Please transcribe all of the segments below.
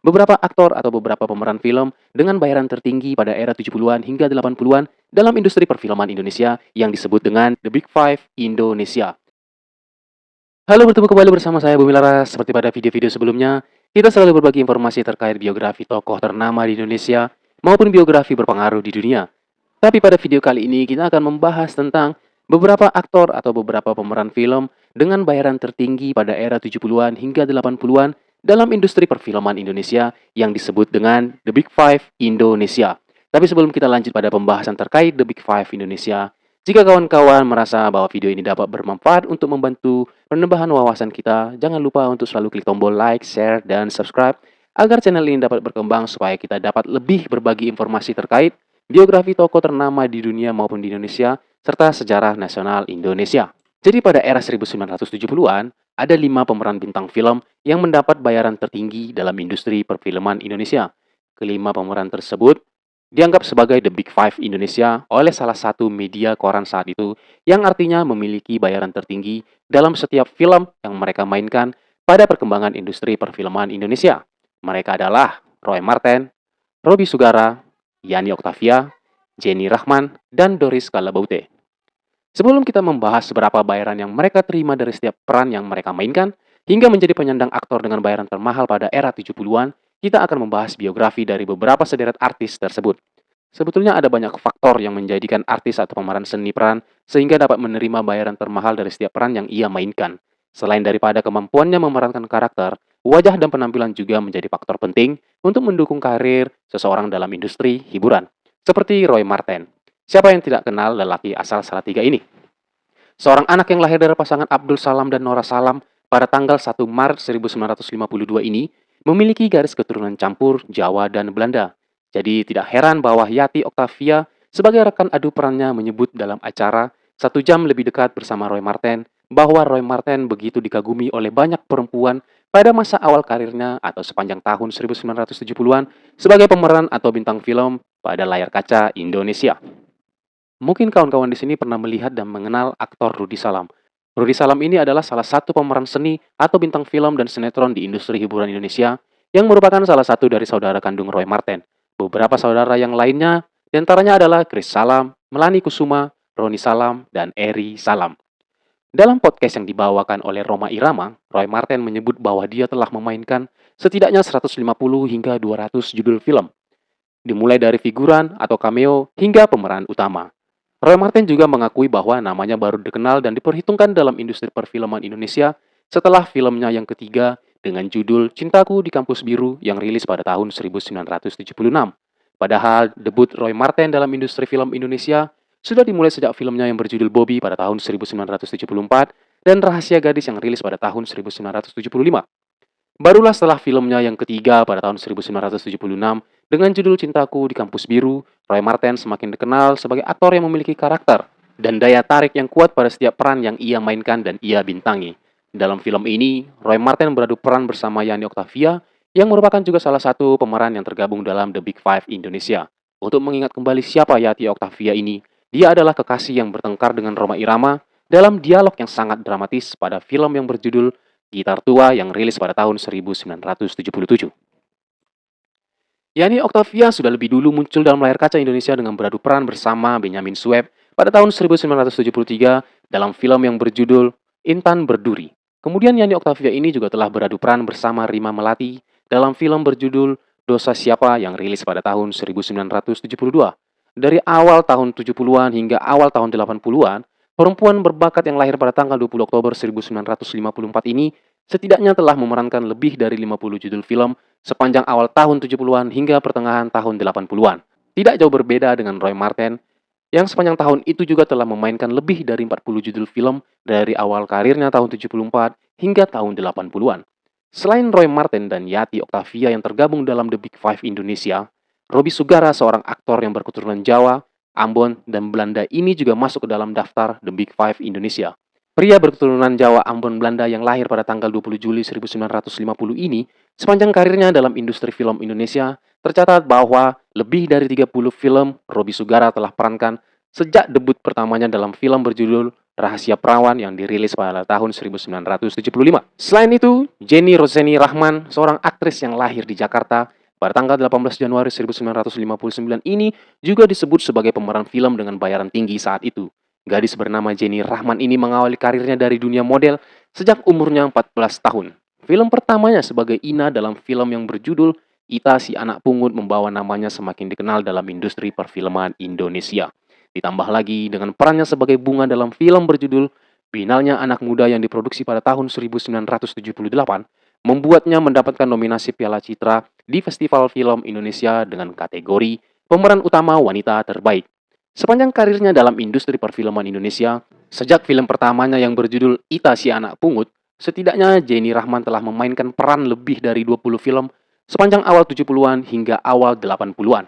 beberapa aktor atau beberapa pemeran film dengan bayaran tertinggi pada era 70-an hingga 80-an dalam industri perfilman Indonesia yang disebut dengan The Big Five Indonesia. Halo, bertemu kembali bersama saya Bumi Laras. Seperti pada video-video sebelumnya, kita selalu berbagi informasi terkait biografi tokoh ternama di Indonesia maupun biografi berpengaruh di dunia. Tapi pada video kali ini kita akan membahas tentang beberapa aktor atau beberapa pemeran film dengan bayaran tertinggi pada era 70-an hingga 80-an dalam industri perfilman Indonesia yang disebut dengan The Big Five Indonesia. Tapi sebelum kita lanjut pada pembahasan terkait The Big Five Indonesia, jika kawan-kawan merasa bahwa video ini dapat bermanfaat untuk membantu penambahan wawasan kita, jangan lupa untuk selalu klik tombol like, share, dan subscribe agar channel ini dapat berkembang supaya kita dapat lebih berbagi informasi terkait biografi tokoh ternama di dunia maupun di Indonesia, serta sejarah nasional Indonesia. Jadi pada era 1970-an, ada 5 pemeran bintang film yang mendapat bayaran tertinggi dalam industri perfilman Indonesia. Kelima pemeran tersebut dianggap sebagai The Big Five Indonesia oleh salah satu media koran saat itu, yang artinya memiliki bayaran tertinggi dalam setiap film yang mereka mainkan pada perkembangan industri perfilman Indonesia. Mereka adalah Roy Marten, Robby Sugara, Yani Octavia, Jenny Rahman, dan Doris Kalabaute. Sebelum kita membahas seberapa bayaran yang mereka terima dari setiap peran yang mereka mainkan, hingga menjadi penyandang aktor dengan bayaran termahal pada era 70-an, kita akan membahas biografi dari beberapa sederet artis tersebut. Sebetulnya ada banyak faktor yang menjadikan artis atau pemeran seni peran sehingga dapat menerima bayaran termahal dari setiap peran yang ia mainkan. Selain daripada kemampuannya memerankan karakter, wajah dan penampilan juga menjadi faktor penting untuk mendukung karir seseorang dalam industri hiburan. Seperti Roy Marten. Siapa yang tidak kenal lelaki asal Salatiga ini? Seorang anak yang lahir dari pasangan Abdul Salam dan Nora Salam pada tanggal 1 Maret 1952 ini memiliki garis keturunan campur Jawa dan Belanda. Jadi tidak heran bahwa Yati Octavia sebagai rekan adu perannya menyebut dalam acara 1 jam lebih dekat bersama Roy Marten bahwa Roy Marten begitu dikagumi oleh banyak perempuan pada masa awal karirnya atau sepanjang tahun 1970-an sebagai pemeran atau bintang film pada layar kaca Indonesia. Mungkin kawan-kawan di sini pernah melihat dan mengenal aktor Rudy Salam. Rudy Salam ini adalah salah satu pemeran seni atau bintang film dan sinetron di industri hiburan Indonesia yang merupakan salah satu dari saudara kandung Roy Marten. Beberapa saudara yang lainnya diantaranya adalah Chris Salam, Melanie Kusuma, Roni Salam, dan Eri Salam. Dalam podcast yang dibawakan oleh Rhoma Irama, Roy Marten menyebut bahwa dia telah memainkan setidaknya 150 hingga 200 judul film, dimulai dari figuran atau cameo hingga pemeran utama. Roy Marten juga mengakui bahwa namanya baru dikenal dan diperhitungkan dalam industri perfilman Indonesia setelah filmnya yang ketiga dengan judul Cintaku di Kampus Biru yang rilis pada tahun 1976. Padahal debut Roy Marten dalam industri film Indonesia sudah dimulai sejak filmnya yang berjudul Bobby pada tahun 1974 dan Rahasia Gadis yang rilis pada tahun 1975. Barulah setelah filmnya yang ketiga pada tahun 1976 dengan judul Cintaku di Kampus Biru, Roy Marten semakin dikenal sebagai aktor yang memiliki karakter dan daya tarik yang kuat pada setiap peran yang ia mainkan dan ia bintangi. Dalam film ini, Roy Marten beradu peran bersama Yani Octavia yang merupakan juga salah satu pemeran yang tergabung dalam The Big Five Indonesia. Untuk mengingat kembali siapa Yati Octavia ini, dia adalah kekasih yang bertengkar dengan Rhoma Irama dalam dialog yang sangat dramatis pada film yang berjudul Gitar Tua yang rilis pada tahun 1977. Yani Octavia sudah lebih dulu muncul dalam layar kaca Indonesia dengan beradu peran bersama Benyamin Sueb pada tahun 1973 dalam film yang berjudul Intan Berduri. Kemudian Yani Octavia ini juga telah beradu peran bersama Rima Melati dalam film berjudul Dosa Siapa yang rilis pada tahun 1972. Dari awal tahun 70-an hingga awal tahun 80-an, perempuan berbakat yang lahir pada tanggal 20 Oktober 1954 ini setidaknya telah memerankan lebih dari 50 judul film sepanjang awal tahun 70-an hingga pertengahan tahun 80-an. Tidak jauh berbeda dengan Roy Marten, yang sepanjang tahun itu juga telah memainkan lebih dari 40 judul film dari awal karirnya tahun 74 hingga tahun 80-an. Selain Roy Marten dan Yati Octavia yang tergabung dalam The Big Five Indonesia, Robby Sugara, seorang aktor yang berketurunan Jawa, Ambon, dan Belanda ini juga masuk ke dalam daftar The Big Five Indonesia. Pria berketurunan Jawa, Ambon, Belanda yang lahir pada tanggal 20 Juli 1950 ini, sepanjang karirnya dalam industri film Indonesia, tercatat bahwa lebih dari 30 film Robby Sugara telah perankan sejak debut pertamanya dalam film berjudul Rahasia Perawan yang dirilis pada tahun 1975. Selain itu, Jenny Roseni Rahman, seorang aktris yang lahir di Jakarta pada tanggal 18 Januari 1959 ini juga disebut sebagai pemeran film dengan bayaran tinggi saat itu. Gadis bernama Jenny Rahman ini mengawali karirnya dari dunia model sejak umurnya 14 tahun. Film pertamanya sebagai Ina dalam film yang berjudul Ita si Anak Pungut membawa namanya semakin dikenal dalam industri perfilman Indonesia. Ditambah lagi dengan perannya sebagai Bunga dalam film berjudul Binalnya Anak Muda yang diproduksi pada tahun 1978, membuatnya mendapatkan nominasi Piala Citra di Festival Film Indonesia dengan kategori pemeran utama wanita terbaik. Sepanjang karirnya dalam industri perfilman Indonesia, sejak film pertamanya yang berjudul Ita si Anak Pungut, setidaknya Jenny Rahman telah memainkan peran lebih dari 20 film sepanjang awal 70-an hingga awal 80-an.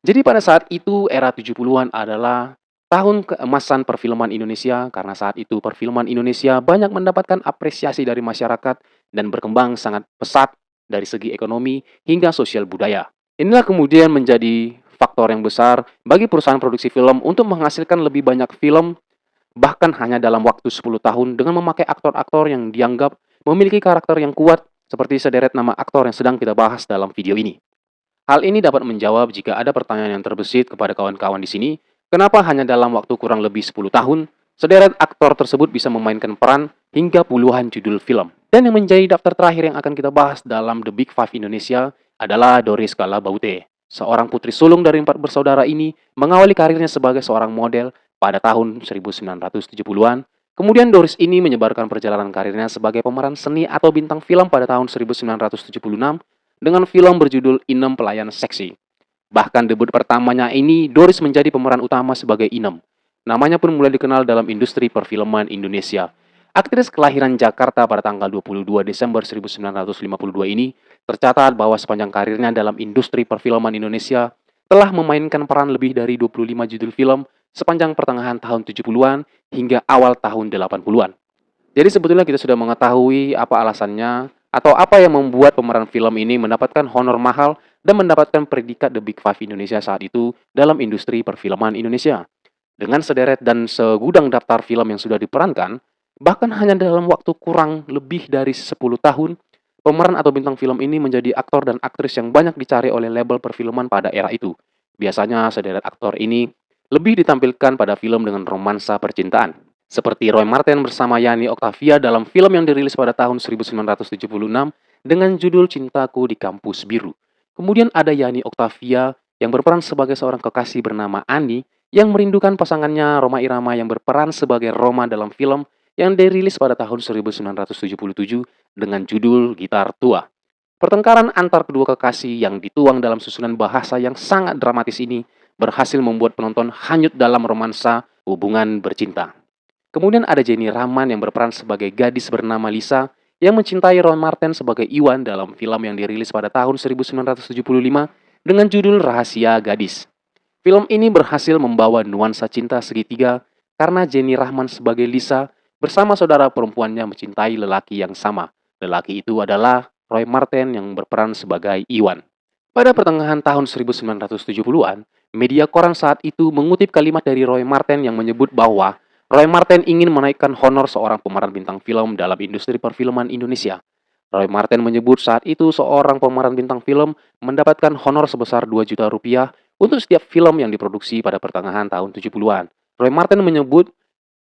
Jadi pada saat itu era 70-an adalah tahun keemasan perfilman Indonesia karena saat itu perfilman Indonesia banyak mendapatkan apresiasi dari masyarakat dan berkembang sangat pesat dari segi ekonomi hingga sosial budaya. Inilah kemudian menjadi faktor yang besar bagi perusahaan produksi film untuk menghasilkan lebih banyak film bahkan hanya dalam waktu 10 tahun dengan memakai aktor-aktor yang dianggap memiliki karakter yang kuat seperti sederet nama aktor yang sedang kita bahas dalam video ini. Hal ini dapat menjawab jika ada pertanyaan yang terbesit kepada kawan-kawan di sini, kenapa hanya dalam waktu kurang lebih 10 tahun, sederet aktor tersebut bisa memainkan peran hingga puluhan judul film. Dan yang menjadi daftar terakhir yang akan kita bahas dalam The Big Five Indonesia adalah Doris Kala Baute. Seorang putri sulung dari 4 bersaudara ini mengawali karirnya sebagai seorang model pada tahun 1970-an. Kemudian Doris ini menyebarkan perjalanan karirnya sebagai pemeran seni atau bintang film pada tahun 1976 dengan film berjudul Inem Pelayan Seksi. Bahkan debut pertamanya ini, Doris menjadi pemeran utama sebagai Inem. Namanya pun mulai dikenal dalam industri perfilman Indonesia. Aktris kelahiran Jakarta pada tanggal 22 Desember 1952 ini tercatat bahwa sepanjang karirnya dalam industri perfilman Indonesia telah memainkan peran lebih dari 25 judul film sepanjang pertengahan tahun 70-an hingga awal tahun 80-an. Jadi sebetulnya kita sudah mengetahui apa alasannya atau apa yang membuat pemeran film ini mendapatkan honor mahal dan mendapatkan predikat The Big Five Indonesia saat itu dalam industri perfilman Indonesia. Dengan sederet dan segudang daftar film yang sudah diperankan, bahkan hanya dalam waktu kurang lebih dari 10 tahun, pemeran atau bintang film ini menjadi aktor dan aktris yang banyak dicari oleh label perfilman pada era itu. Biasanya sederet aktor ini lebih ditampilkan pada film dengan romansa percintaan. Seperti Roy Marten bersama Yani Octavia dalam film yang dirilis pada tahun 1976 dengan judul Cintaku di Kampus Biru. Kemudian ada Yani Octavia yang berperan sebagai seorang kekasih bernama Ani yang merindukan pasangannya Rhoma Irama yang berperan sebagai Roma dalam film yang dirilis pada tahun 1977 dengan judul Gitar Tua. Pertengkaran antar kedua kekasih yang dituang dalam susunan bahasa yang sangat dramatis ini berhasil membuat penonton hanyut dalam romansa hubungan bercinta. Kemudian ada Jenny Rahman yang berperan sebagai gadis bernama Lisa yang mencintai Roy Marten sebagai Iwan dalam film yang dirilis pada tahun 1975 dengan judul Rahasia Gadis. Film ini berhasil membawa nuansa cinta segitiga karena Jenny Rahman sebagai Lisa bersama saudara perempuannya mencintai lelaki yang sama. Lelaki itu adalah Roy Marten yang berperan sebagai Iwan. Pada pertengahan tahun 1970-an, media koran saat itu mengutip kalimat dari Roy Marten yang menyebut bahwa Roy Marten ingin menaikkan honor seorang pemeran bintang film dalam industri perfilman Indonesia. Roy Marten menyebut saat itu seorang pemeran bintang film mendapatkan honor sebesar 2 juta rupiah untuk setiap film yang diproduksi pada pertengahan tahun 70-an. Roy Marten menyebut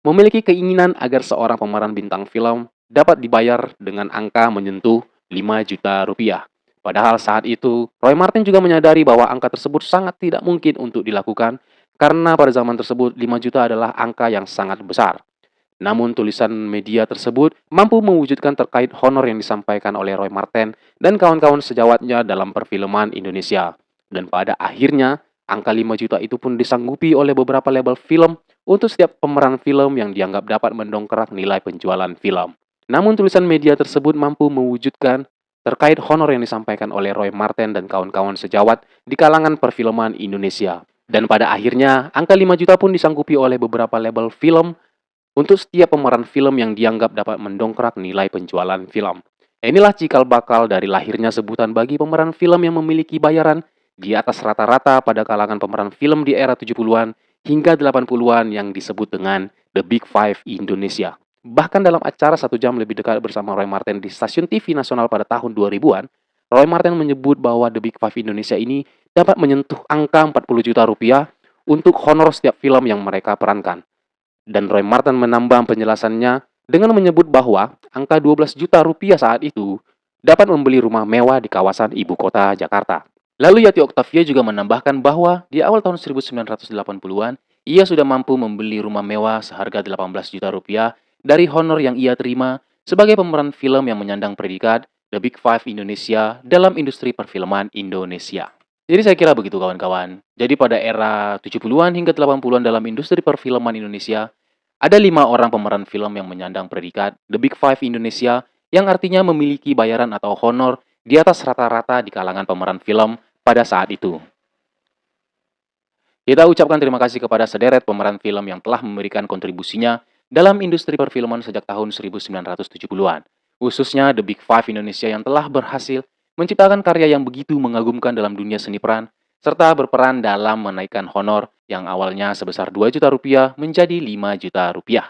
memiliki keinginan agar seorang pemeran bintang film dapat dibayar dengan angka menyentuh 5 juta rupiah. Padahal saat itu, Roy Marten juga menyadari bahwa angka tersebut sangat tidak mungkin untuk dilakukan karena pada zaman tersebut 5 juta adalah angka yang sangat besar. Namun tulisan media tersebut mampu mewujudkan terkait honor yang disampaikan oleh Roy Marten dan kawan-kawan sejawatnya dalam perfilman Indonesia. Dan pada akhirnya, angka 5 juta itu pun disanggupi oleh beberapa label film untuk setiap pemeran film yang dianggap dapat mendongkrak nilai penjualan film. Namun tulisan media tersebut mampu mewujudkan terkait honor yang disampaikan oleh Roy Marten dan kawan-kawan sejawat di kalangan perfilman Indonesia. Dan pada akhirnya, angka 5 juta pun disanggupi oleh beberapa label film untuk setiap pemeran film yang dianggap dapat mendongkrak nilai penjualan film. Inilah cikal bakal dari lahirnya sebutan bagi pemeran film yang memiliki bayaran di atas rata-rata pada kalangan pemeran film di era 70-an hingga 80-an yang disebut dengan The Big Five Indonesia. Bahkan dalam acara 1 jam lebih dekat bersama Roy Marten di stasiun TV nasional pada tahun 2000-an, Roy Marten menyebut bahwa The Big Five Indonesia ini dapat menyentuh angka 40 juta rupiah untuk honor setiap film yang mereka perankan. Dan Roy Marten menambah penjelasannya dengan menyebut bahwa angka 12 juta rupiah saat itu dapat membeli rumah mewah di kawasan ibu kota Jakarta. Lalu Yati Octavia juga menambahkan bahwa di awal tahun 1980-an, ia sudah mampu membeli rumah mewah seharga 18 juta rupiah dari honor yang ia terima sebagai pemeran film yang menyandang predikat The Big Five Indonesia dalam industri perfilman Indonesia. Jadi saya kira begitu kawan-kawan. Jadi pada era 70-an hingga 80-an dalam industri perfilman Indonesia, ada 5 orang pemeran film yang menyandang predikat The Big Five Indonesia yang artinya memiliki bayaran atau honor di atas rata-rata di kalangan pemeran film pada saat itu. Kita ucapkan terima kasih kepada sederet pemeran film yang telah memberikan kontribusinya dalam industri perfilman sejak tahun 1970-an. Khususnya The Big Five Indonesia yang telah berhasil menciptakan karya yang begitu mengagumkan dalam dunia seni peran, serta berperan dalam menaikkan honor yang awalnya sebesar 2 juta rupiah menjadi 5 juta rupiah.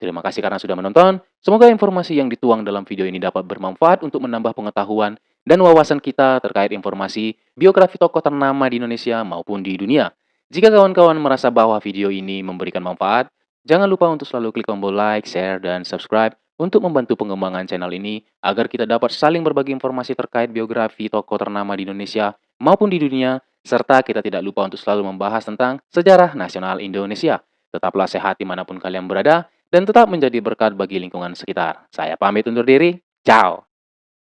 Terima kasih karena sudah menonton. Semoga informasi yang dituang dalam video ini dapat bermanfaat untuk menambah pengetahuan dan wawasan kita terkait informasi biografi tokoh ternama di Indonesia maupun di dunia. Jika kawan-kawan merasa bahwa video ini memberikan manfaat, jangan lupa untuk selalu klik tombol like, share, dan subscribe untuk membantu pengembangan channel ini agar kita dapat saling berbagi informasi terkait biografi tokoh ternama di Indonesia maupun di dunia, serta kita tidak lupa untuk selalu membahas tentang sejarah nasional Indonesia. Tetaplah sehat dimanapun kalian berada, dan tetap menjadi berkat bagi lingkungan sekitar. Saya pamit undur diri, ciao!